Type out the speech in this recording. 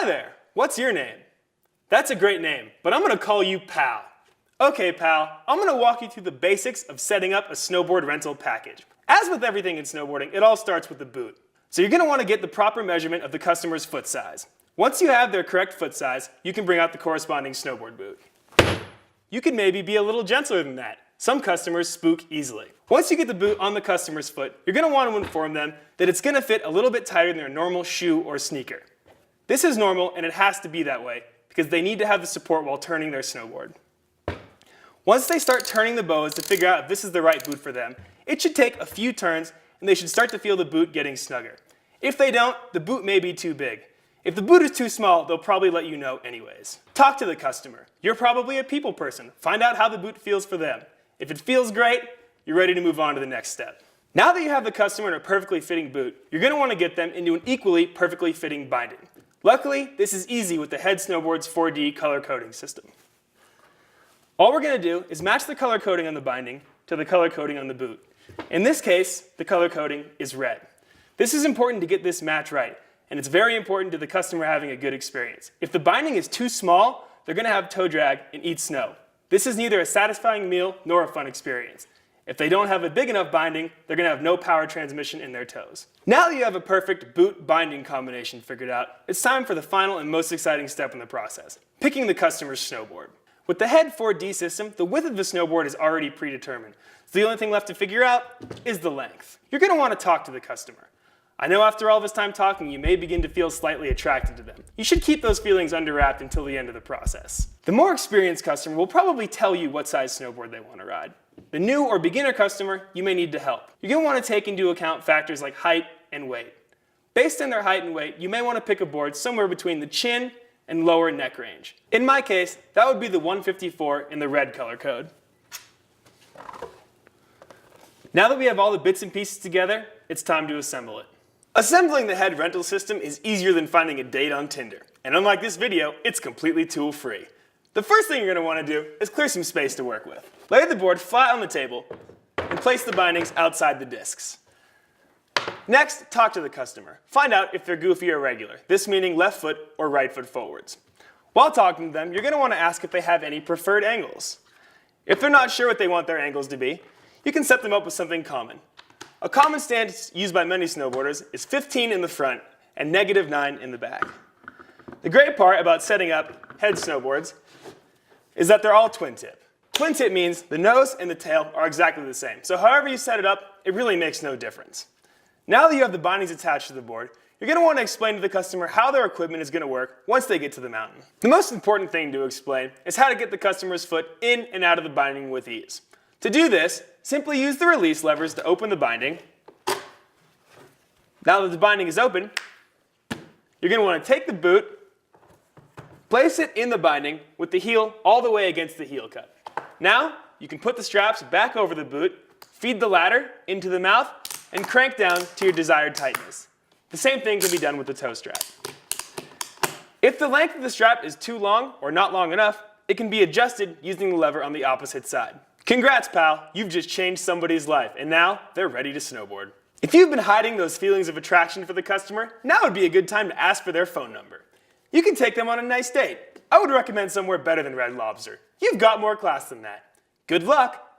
Hi there, what's your name? That's a great name, but I'm going to call you Pal. Okay, Pal, I'm going to walk you through the basics of setting up a snowboard rental package. As with everything in snowboarding, it all starts with the boot. So you're going to want to get the proper measurement of the customer's foot size. Once you have their correct foot size, you can bring out the corresponding snowboard boot. You can maybe be a little gentler than that. Some customers spook easily. Once you get the boot on the customer's foot, you're going to want to inform them that it's going to fit a little bit tighter than their normal shoe or sneaker. This is normal, and it has to be that way because they need to have the support while turning their snowboard. Once they start turning the bows to figure out if this is the right boot for them, it should take a few turns and they should start to feel the boot getting snugger. If they don't, the boot may be too big. If the boot is too small, they'll probably let you know anyways. Talk to the customer. You're probably a people person. Find out how the boot feels for them. If it feels great, you're ready to move on to the next step. Now that you have the customer in a perfectly fitting boot, you're going to want to get them into an equally perfectly fitting binding. Luckily, this is easy with the Head Snowboards 4D color coding system. All we're going to do is match the color coding on the binding to the color coding on the boot. In this case, the color coding is red. This is important to get this match right, and it's very important to the customer having a good experience. If the binding is too small, they're going to have toe drag and eat snow. This is neither a satisfying meal nor a fun experience. If they don't have a big enough binding, they're going to have no power transmission in their toes. Now that you have a perfect boot binding combination figured out, it's time for the final and most exciting step in the process, picking the customer's snowboard. With the Head 4D system, the width of the snowboard is already predetermined, so the only thing left to figure out is the length. You're going to want to talk to the customer. I know after all this time talking, you may begin to feel slightly attracted to them. You should keep those feelings under wrapped until the end of the process. The more experienced customer will probably tell you what size snowboard they want to ride. The new or beginner customer, you may need to help. You're going to want to take into account factors like height and weight. Based on their height and weight, you may want to pick a board somewhere between the chin and lower neck range. In my case, that would be the 154 in the red color code. Now that we have all the bits and pieces together, it's time to assemble it. Assembling the Head rental system is easier than finding a date on Tinder. And unlike this video, it's completely tool-free. The first thing you're going to want to do is clear some space to work with. Lay the board flat on the table and place the bindings outside the discs. Next, talk to the customer. Find out if they're goofy or regular, this meaning left foot or right foot forwards. While talking to them, you're going to want to ask if they have any preferred angles. If they're not sure what they want their angles to be, you can set them up with something common. A common stance used by many snowboarders is 15 in the front and -9 in the back. The great part about setting up Head snowboards is that they're all twin tip. Twin tip means the nose and the tail are exactly the same. So however you set it up, it really makes no difference. Now that you have the bindings attached to the board, you're going to want to explain to the customer how their equipment is going to work once they get to the mountain. The most important thing to explain is how to get the customer's foot in and out of the binding with ease. To do this, simply use the release levers to open the binding. Now that the binding is open, you're going to want to take the boot, place it in the binding with the heel all the way against the heel cut. Now, you can put the straps back over the boot, feed the ladder into the mouth, and crank down to your desired tightness. The same thing can be done with the toe strap. If the length of the strap is too long or not long enough, it can be adjusted using the lever on the opposite side. Congrats, pal! You've just changed somebody's life, and now they're ready to snowboard. If you've been hiding those feelings of attraction for the customer, now would be a good time to ask for their phone number. You can take them on a nice date. I would recommend somewhere better than Red Lobster. You've got more class than that. Good luck!